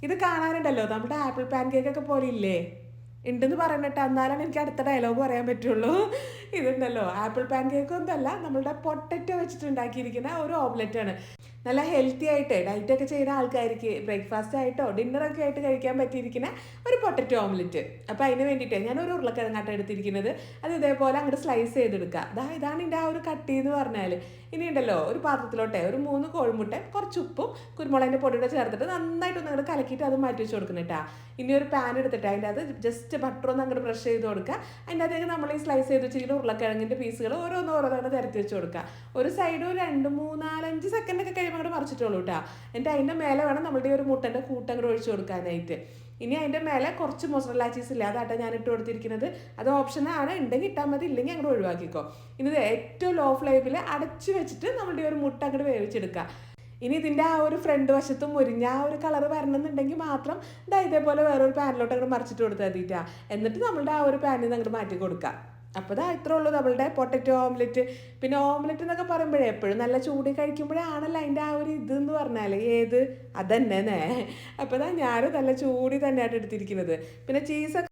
ഇത് കാണാനുണ്ടല്ലോ നമ്മുടെ apple pan കേക്കൊക്കെ പോലെ ഇല്ലേ? ഉണ്ടെന്ന് പറയണട്ടോ, എന്നാലാണ് എനിക്ക് അടുത്ത ഡയലോഗ് പറയാൻ പറ്റുള്ളൂ. ഇതുണ്ടല്ലോ ആപ്പിൾ പാൻ കേക്ക് ഒന്നല്ല, നമ്മളുടെ പൊട്ടറ്റോ വെച്ചിട്ട് ഉണ്ടാക്കിയിരിക്കുന്ന ഒരു ഓംലെറ്റാണ്. നല്ല ഹെൽത്തി ആയിട്ട് ഡയറ്റൊക്കെ ചെയ്യുന്ന ആൾക്കാർക്ക് ബ്രേക്ക്ഫാസ്റ്റ് ആയിട്ടോ ഡിന്നറൊക്കെ ആയിട്ട് കഴിക്കാൻ പറ്റിയിരിക്കുന്ന ഒരു പൊട്ടറ്റോ ഓംലെറ്റ്. അപ്പോൾ അതിന് വേണ്ടിയിട്ട് ഞാനൊരു ഉരുളക്കിഴങ്ങാട്ടം എടുത്തിരിക്കുന്നത്. അത് ഇതേപോലെ അങ്ങോട്ട് സ്ലൈസ് ചെയ്തെടുക്കുക. ഇതാണ് ഇതിൻ്റെ ആ ഒരു കട്ടി എന്ന് പറഞ്ഞാൽ. ഇനി ഉണ്ടല്ലോ ഒരു പാത്രത്തിലോട്ടെ ഒരു 3 കോഴിമുട്ട, കുറച്ച് ഉപ്പും കുരുമുളകിൻ്റെ പൊടിയുടെ ചേർത്തിട്ട് നന്നായിട്ടൊന്ന് അങ്ങോട്ട് കലക്കിയിട്ട് അത് മാറ്റി വെച്ച് കൊടുക്കണം കേട്ടോ. ഇനി ഒരു പാൻ എടുത്തിട്ട് അതിൻ്റെ അത് ജസ്റ്റ് ബട്ടർ ഒന്ന് അങ്ങോട്ട് ബ്രഷ് ചെയ്ത് കൊടുക്കുക. അതിൻ്റെ അകത്തേക്ക് നമ്മൾ ഈ സ്ലൈസ് ചെയ്ത് വെച്ചിരിക്കുന്ന ഉരുളക്കിഴങ്ങിൻ്റെ പീസുകൾ ഓരോന്നോരോന്ന് തിരത്തി വെച്ച് കൊടുക്കുക. ഒരു സൈഡ് ഒരു 2, 3, 4, 5 സെക്കൻഡൊക്കെ കഴിയുമ്പോൾ അങ്ങോട്ട് മറിച്ചിട്ടുള്ളൂ കേട്ടോ. എന്നിട്ട് അതിൻ്റെ മേലെ വേണം നമ്മളുടെ ഒരു മുട്ടൻ്റെ കൂട്ടങ്ങോട്ട് ഒഴിച്ച് കൊടുക്കാനായിട്ട്. ഇനി അതിൻ്റെ മേലെ കുറച്ച് മൊസറല്ല ചീസ് ഇല്ല, അതാട്ടോ ഞാൻ ഇട്ട് കൊടുത്തിരിക്കുന്നത്. അത് ഓപ്ഷനാണ്, ഉണ്ടെങ്കിൽ ഇട്ടാൽ മതി, ഇല്ലെങ്കിൽ അങ്ങോട്ട് ഒഴിവാക്കിക്കോ. ഇനി ഇത് ഏറ്റവും ലോ ഫ്ലെയിമിൽ അടച്ച് വെച്ചിട്ട് നമ്മളുടെ ഒരു മുട്ട അങ്ങോട്ട് വേവിച്ചെടുക്കുക. ഇനി ഇതിൻ്റെ ആ ഒരു ഫ്രണ്ട് വശത്തും മുരിഞ്ഞ ആ ഒരു കളർ വരണമെന്നുണ്ടെങ്കിൽ മാത്രം ഇതേപോലെ വേറൊരു പാനിലോട്ട് അങ്ങോട്ട് മറിച്ചിട്ട് കൊടുത്താൽ മതിട്ടാ. എന്നിട്ട് നമ്മളുടെ ആ ഒരു പാനിൽ നിന്ന് അങ്ങോട്ട് മാറ്റി കൊടുക്കുക. അപ്പോൾ ഇത്രേ ഉള്ളൂ നമ്മളുടെ പൊട്ടറ്റോ ഓംലെറ്റ്. പിന്നെ ഓംലെറ്റ് എന്നൊക്കെ പറയുമ്പോഴേ എപ്പോഴും നല്ല ചൂടി കഴിക്കുമ്പോഴാണല്ലോ അതിൻ്റെ ആ ഒരു ഇതെന്ന് പറഞ്ഞാൽ അതന്നെ. അപ്പോൾ ഞാനും നല്ല ചൂടി തന്നെയായിട്ട് എടുത്തിരിക്കുന്നത്. പിന്നെ ചീസൊക്കെ